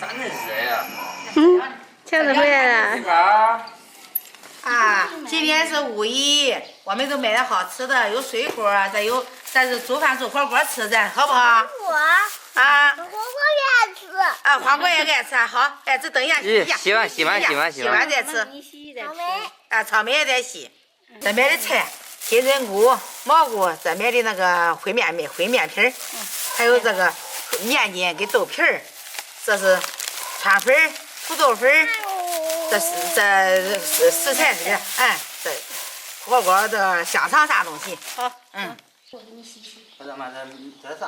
咋那热呀？强子回来了。啊，今天是5·1，我们都买了好吃的，有水果，再是煮饭煮火锅吃噻，好不好？我啊，火锅也爱吃。啊，黄瓜也爱吃，好，哎，这等一下，洗完再吃。你洗再吃。啊，草莓也得洗。这买的菜，金针菇、蘑菇，这买的那个烩面皮儿，还有这个面筋跟豆皮儿，这是川粉、土豆粉，这食材是哎，这火锅的香肠啥东西。好，我给你洗洗。这啥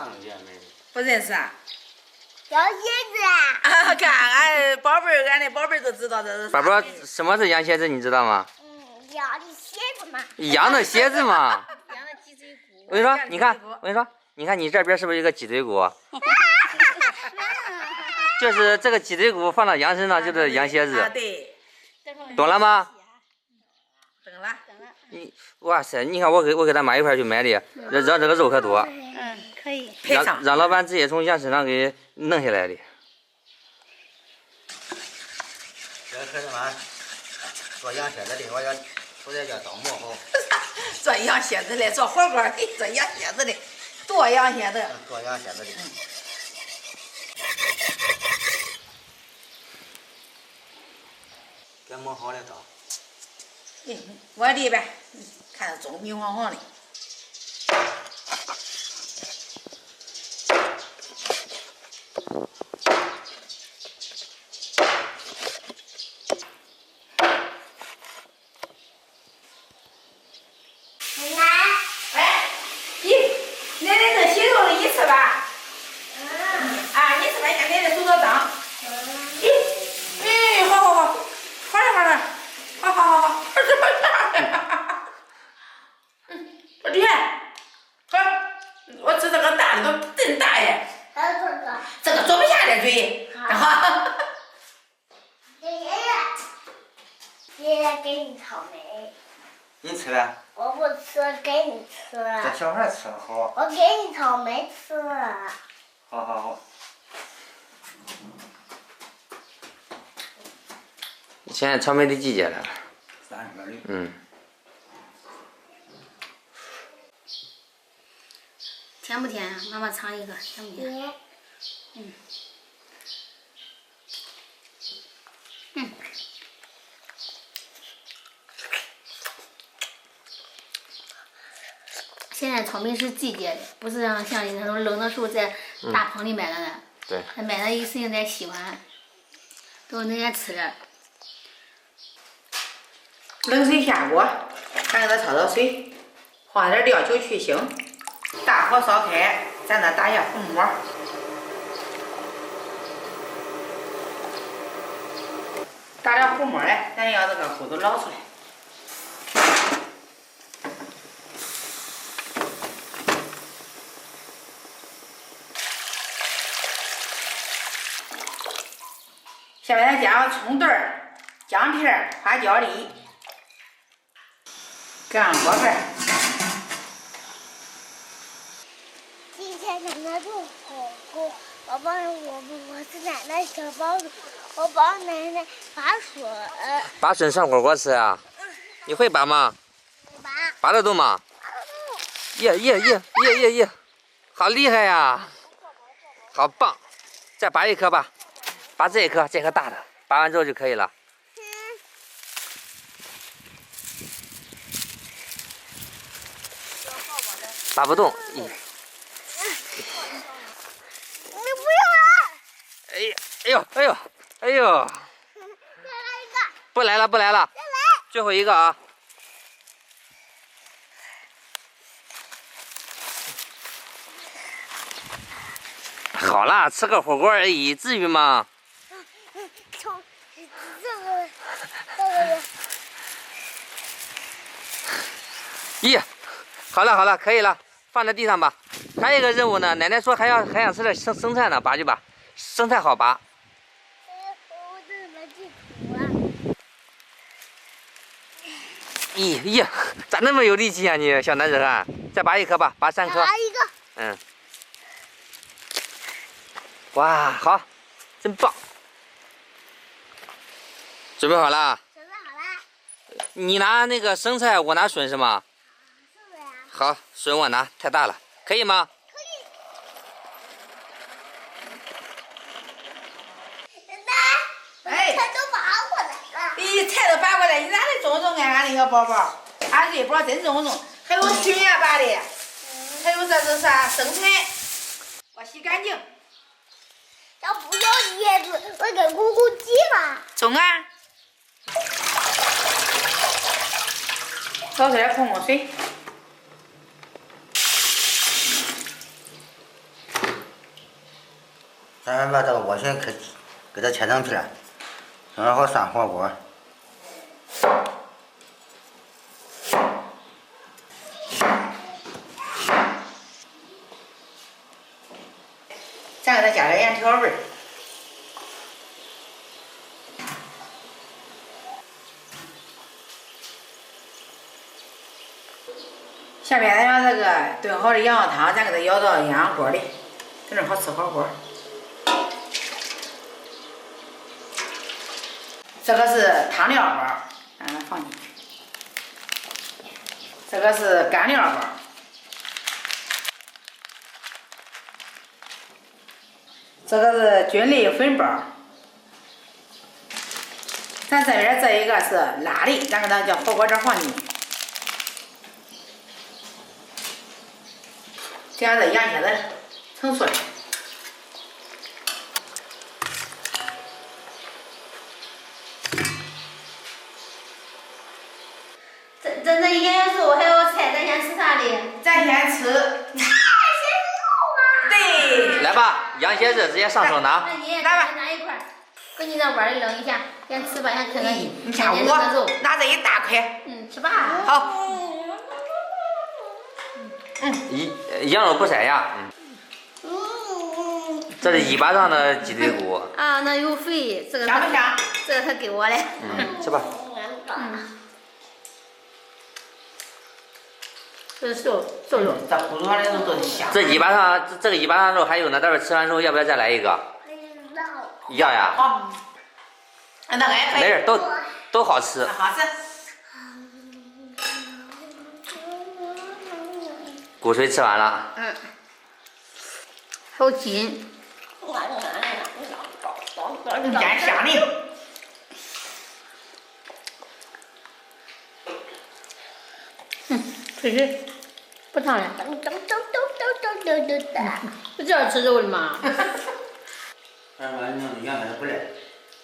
东西啊？没不认识啊？小蝎子。啊，看俺宝贝儿，俺的宝贝儿都知道这是啥。宝宝，什么是羊蝎子？你知道吗？羊的蝎子嘛。羊的蝎子嘛。羊的脊椎骨。我跟你说，你看，我跟你说，你看你这边是不是有个脊椎骨？就是这个脊椎骨放到羊身上就是羊蝎子。啊，对。懂了吗？懂了。哇塞，你看我给他妈一块去买的，让这个肉可多。可以。让老板直接从羊身上给弄下来的。这孩子们做羊蝎子的，我这叫倒馍好。做羊蝎子的，做火锅的，做羊蝎子的，剁羊蝎子。做羊蝎子的。给磨好了倒。我的呗，看着棕明晃晃的。奶奶这洗肉的你吃吧。啊，你吃吧，让奶奶手都脏。好。好。我天，好，我吃这个大的都真大耶。还有这个。这个装不下的嘴。好。爷爷给你草莓。你吃呗。我不吃，给你吃。这小孩吃好。我给你草莓吃。好。现在草莓的季节了。30粒。甜不甜啊？妈妈尝一个，甜不甜？现在草莓是季节的，不是像那种冷的时候在大棚里买的呢。对。买了一剩再洗完，都是那天吃的。冷水下锅，先给它焯焯水，放点料酒去腥，大火烧开，咱再打下糊沫。打点糊沫嘞，咱要这个糊都捞出来。下面再加上葱段儿、姜片、花椒粒，搁上锅盖。今天奶奶做火锅，我是奶奶小包子，我帮奶奶拔笋。拔笋上火锅吃啊？你会拔吗？拔得动吗？耶！好厉害呀！好棒！再拔一颗吧。拔这一颗，这颗大的，拔完之后就可以了。拔不动。你不要了！哎呦！再来一个！不来了！再来！最后一个啊！好啦，吃个火锅而已，至于吗？从这个。咦，好了，可以了，放在地上吧。还有一个任务呢，奶奶说还想吃点生菜呢，拔去吧，生菜好拔。我这里面进土了。咦，咋那么有力气啊你，小男人啊！再拔一颗吧，拔3颗。拔一个。哇，好，真棒！准备好了？准备好了。你拿那个生菜，我拿笋是吗？是的呀。好，笋我拿，太大了，可以吗？可以。哎，菜都拔过来了。咦，菜都拔过来，你哪里种种俺那个宝宝？俺瑞宝真种种，还有群呀拔的，还有这是啥生菜，我洗干净。要不要叶子，我给咕咕鸡吧。种啊！烧出来控控水。咱们把这个莴笋给它切成片儿，正好涮火锅。咱给它加点盐调味儿。下面咱让这个炖好的羊肉汤，咱给它舀到鸳鸯锅里，正好吃火锅。这个是汤料包，让它放进去。这个是干料包。这个是菌类粉包，咱这边这一个是辣的，咱给它叫火锅这放进去，这样这羊蝎子成熟了。这一天有肉还有菜，咱先吃啥的？咱先吃。对。来吧，羊蝎子直接上手拿。那你也来吧拿一块儿，搁你那碗里扔一下，先吃吧，先看看你看我拿这一大块。吃吧。好。羊肉不塞牙。这是1巴掌的鸡腿骨。啊，那有肥，这个香不香？这个他给我的。吃吧。这是瘦肉。这骨头上的肉都是香。这1巴掌，这个1巴掌肉还有呢，待会儿吃完之后要不要再来一个？要呀。好。那个也可以。没事，都好吃。好吃。骨髓吃完了。还有筋。腌香的。确实不烫了。不就要吃肉的吗？咱说你羊蝎子不赖，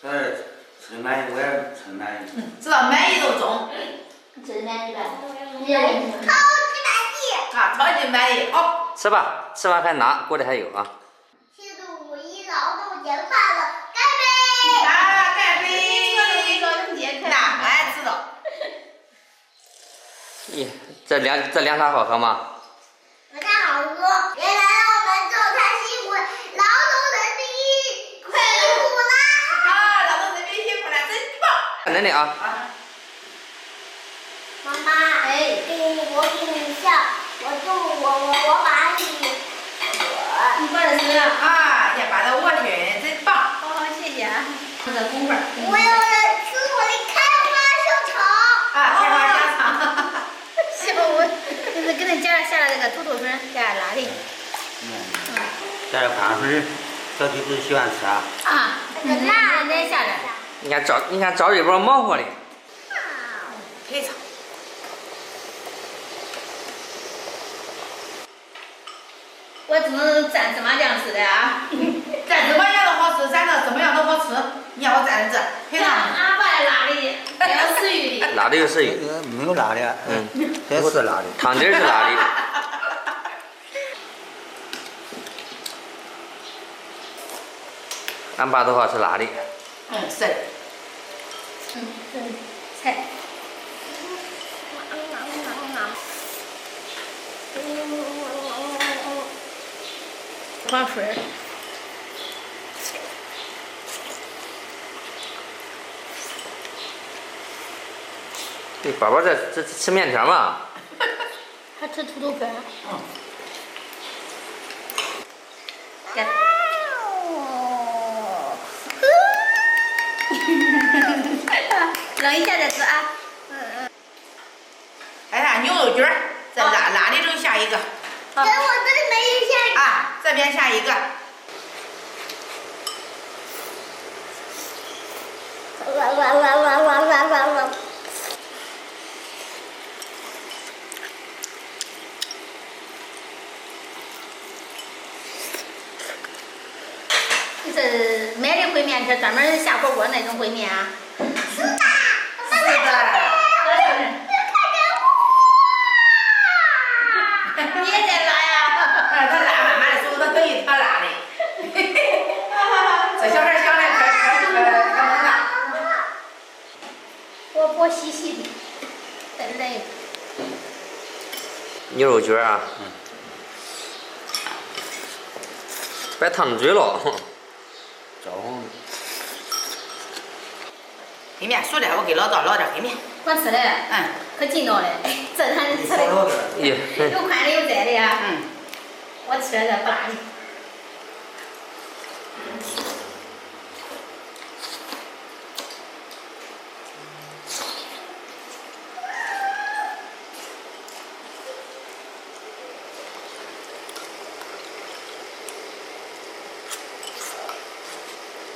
要是吃满意我也吃满意。知道满意就中。吃满意吧。啊，超级满意，好。吃吧，吃完还拿，锅里还有啊。庆祝5·1劳动节快乐，干杯！啊，干杯！那俺知道。咦，这凉茶好喝吗？不太好喝。原来我们种菜辛苦，劳动人民辛苦啦！啊，劳动人民辛苦了，真棒！等等啊。妈妈，我给你笑，我把你，你把这吃了。啊，也把它握去，真棒！好，谢谢啊。这公筷。我要来吃我的开花香肠。啊，开花香肠。媳妇，我就是给恁下了这个土豆粉，加辣的。加点宽粉，小鸡不是喜欢吃啊。啊，辣奶下来。你看赵瑞宝忙活的。非常。我只能蘸芝麻酱吃的啊。蘸芝麻酱都好吃，蘸着怎么样都好吃。你要我蘸着这，非常。俺爸也辣的，还有食欲的。辣的有食欲。没有辣的，这是辣的。汤底是辣的。俺爸都好吃辣的。是的。菜。放水。对，宝宝这吃面条嘛。还吃土豆粉。给。扔一下再吃啊。哎呀，牛肉卷儿，再拉的时候下一个。给我这里没有下。啊，这边下一个。哇！这是买的烩面皮，专门下火锅那种烩面啊。是的。你也在拉呀？他拉慢慢的时候，他等于他拉的。这小孩想的可能了。薄细细的，再来一个。牛肉卷啊，别烫嘴了。招呼。烩面熟了，我给老赵捞点烩面。光吃嘞？可劲道嘞！这咱吃的耶。有宽的有窄的呀。嗯。我吃的这不辣的。